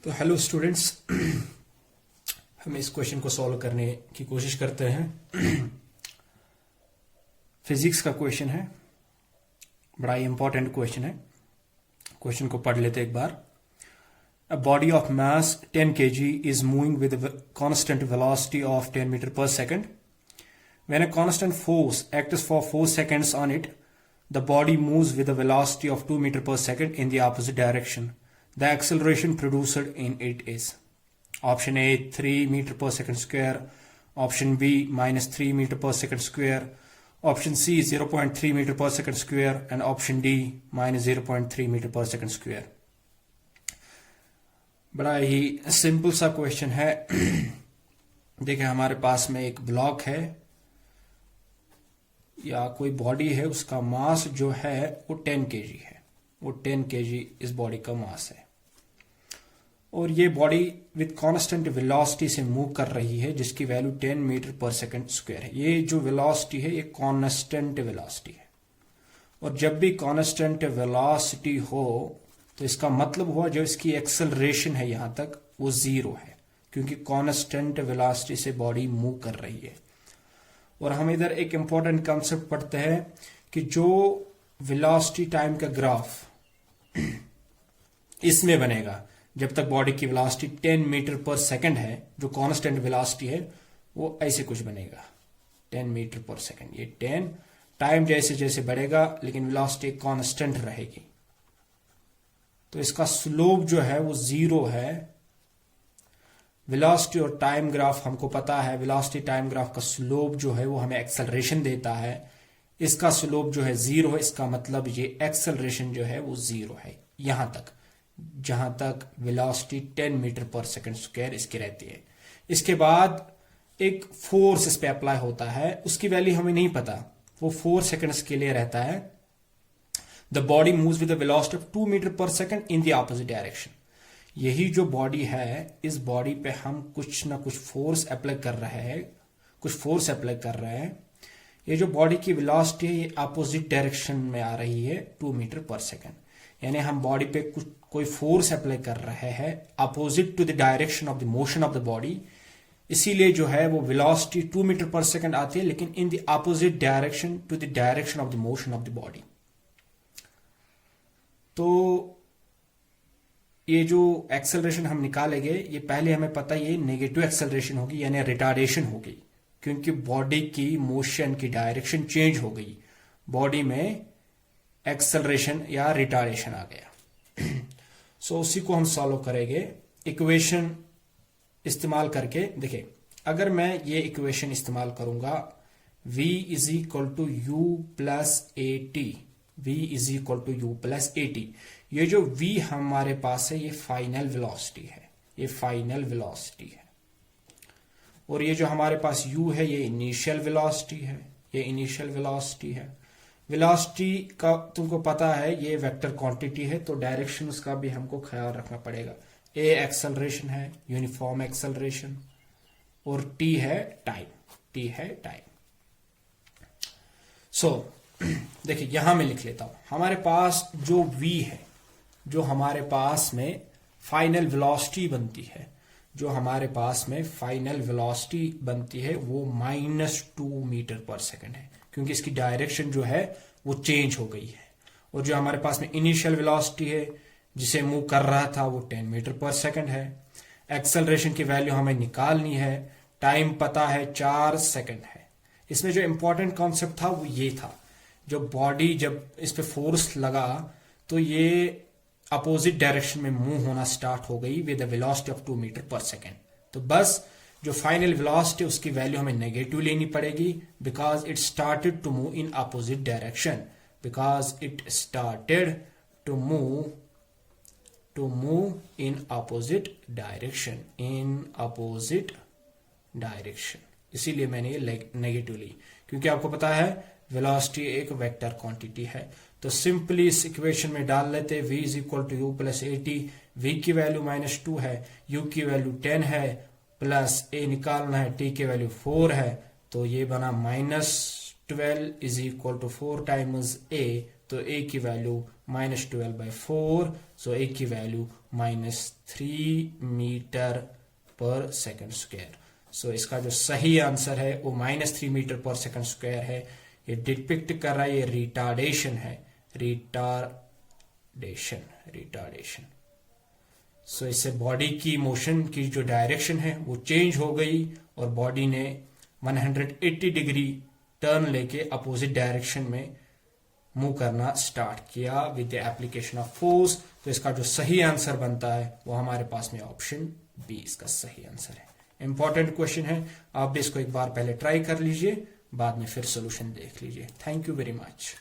तो hello students, हम इस क्वेश्चन को सॉल्व करने की कोशिश करते हैं। फिजिक्स का क्वेश्चन है, बड़ा ही इंपॉर्टेंट क्वेश्चन है। क्वेश्चन को पढ़ लेते एक बार। A body of mass 10 kg is moving with a constant velocity of 10 meter per second. When a constant force acts for 4 seconds on it, the body moves with a velocity of 2 meter per second in the opposite direction. The acceleration produced in it is option A 3 meter per second square, option B minus 3 meter per second square, option C 0.3 meter per second square, and option D minus 0.3 meter per second square. बड़ा ही simple सा question है। देखिए, हमारे पास में एक block है या कोई बॉडी है, उसका मास जो है वो 10 kg है। वो 10 kg इस बॉडी का मास है और ये बॉडी विद कांस्टेंट वेलोसिटी से मूव कर रही है, जिसकी वैल्यू 10 मीटर पर सेकंड स्क्वायर है। ये जो वेलोसिटी है ये कांस्टेंट वेलोसिटी है, और जब भी कांस्टेंट वेलोसिटी हो तो इसका मतलब हुआ जो इसकी एक्सेलरेशन है यहां तक वो जीरो है, क्योंकि कांस्टेंट वेलोसिटी से बॉडी मूव कर रही है। और हम इधर एक इंपॉर्टेंट कॉन्सेप्ट पढ़ते हैं कि जो वेलोसिटी टाइम का ग्राफ इसमें बनेगा, जब तक बॉडी की वेलोसिटी 10 मीटर पर सेकंड है, जो कांस्टेंट वेलोसिटी है वो ऐसे कुछ बनेगा 10 मीटर पर सेकंड। ये 10 टाइम जैसे जैसे बढ़ेगा लेकिन वेलोसिटी कांस्टेंट रहेगी, तो इसका स्लोप जो है वो जीरो है। वेलोसिटी और टाइम ग्राफ हमको पता है, वेलोसिटी टाइम ग्राफ का स्लोप जो है वो हमें एक्सेलरेशन देता है। इसका स्लोप जो है जीरो है, इसका मतलब ये एक्सेलरेशन जो है वो जीरो है यहां तक, जहां तक वेलोसिटी 10 मीटर पर सेकंड स्क्वायर इसकी रहती है। इसके बाद एक फोर्स इस पे अप्लाई होता है, उसकी वैल्यू हमें नहीं पता, वो 4 सेकंड्स के लिए रहता है। The body moves with the velocity of 2 metre पर second in the opposite direction. यही जो बॉडी है, इस बॉडी पे हम कुछ ना कुछ फोर्स अप्लाई कर रहे हैं, कुछ फोर्स अप्लाई कर रहे हैं। ये जो बॉडी की वेलोसिटी है ये अपोजिट डायरेक्शन में आ रही है 2 मीटर पर सेकंड, यानी हम बॉडी पे कुछ कोई फोर्स अप्लाई कर रहे हैं opposite to the direction of the motion of the body. इसीलिए जो है वो वेलोसिटी 2 मीटर पर सेकंड आती है, लेकिन in the opposite direction to the direction of the motion of the body. तो ये जो एक्सेलरेशन हम निकालेंगे, ये पहले हमें पता है ये नेगेटिव एक्सेलरेशन होगी, यानी रिटार्डेशन होगी, क्योंकि बॉडी की मोशन की डायरेक्शन चेंज हो गई, बॉडी में एक्सेलरेशन या रिटार्डेशन आ गया। सो उसी को हम सॉल्व करेंगे इक्वेशन इस्तेमाल करके। देखिए, अगर मैं ये इक्वेशन इस्तेमाल करूंगा v is equal to u plus a t, v is equal to u plus a t. ये जो v हमारे पास है ये फाइनल वेलोसिटी है, ये फाइनल वेलोसिटी है, और ये जो हमारे पास u है ये इनिशियल वेलोसिटी है, ये इनिशियल वेलोसिटी है। वेलोसिटी का तुमको पता है ये वेक्टर क्वांटिटी है, तो डायरेक्शन उसका भी हमको ख्याल रखना पड़ेगा। a एक्सेलरेशन है, यूनिफॉर्म एक्सेलरेशन, और t है टाइम, t है टाइम। सो देखिए, यहां मैं लिख लेता हूं, हमारे पास जो v है, जो हमारे पास में फाइनल वेलोसिटी बनती है, जो हमारे पास में फाइनल वेलोसिटी बनती है वो -2 मीटर पर सेकंड है, क्योंकि इसकी डायरेक्शन जो है वो चेंज हो गई है। और जो हमारे पास में इनिशियल वेलोसिटी है जिसे मूव कर रहा था वो 10 मीटर पर सेकंड है। एक्सेलरेशन की वैल्यू हमें निकालनी है, टाइम पता है 4 सेकंड है। इसमें जो इंपॉर्टेंट कॉन्सेप्ट था वो ये था, जो बॉडी जब इस पे फोर्स लगा तो ये अपोजिट डायरेक्शन में मूव होना स्टार्ट हो गई विद वेलोसिटी ऑफ 2 मीटर पर सेकंड। तो बस जो फाइनल वेलोसिटी उसकी वैल्यू हमें नेगेटिव लेनी पड़ेगी, because it started to move in opposite direction, because it started to move in opposite direction, in opposite direction. इसीलिए मैंने ये नेगेटिव ली, क्योंकि आपको पता है वेलोसिटी एक वेक्टर क्वांटिटी है। तो सिंपली इस इक्वेशन में डाल लेते, v is equal to u plus a t. v की वैल्यू -2 है, u की वैल्यू 10 है, प्लस a निकालना है, t की वैल्यू 4 है, तो ये बना -12 is equal to 4 times a, तो a की वैल्यू -12/4, सो ए की वैल्यू -3 मीटर पर सेकंड स्क्वायर। सो इसका जो सही आंसर है वो -3 मीटर पर सेकंड स्क्वायर है। ये डिपिक्ट कर रहा है, ये रिटार्डेशन है, रिटार्डेशन। सो इससे बॉडी की मोशन की जो डायरेक्शन है वो चेंज हो गई और बॉडी ने 180 डिग्री टर्न लेके अपोजिट डायरेक्शन में मूव करना स्टार्ट किया with the application of force. तो इसका जो सही आंसर बनता है वो हमारे पास में ऑप्शन बी इसका सही आंसर है। इंपॉर्टेंट क्वेश्चन है, आप भी इसको एक बार पहले ट्राई कर लीजिए, बाद में फिर सोल्यूशन देख लीजिए। Thank you very much.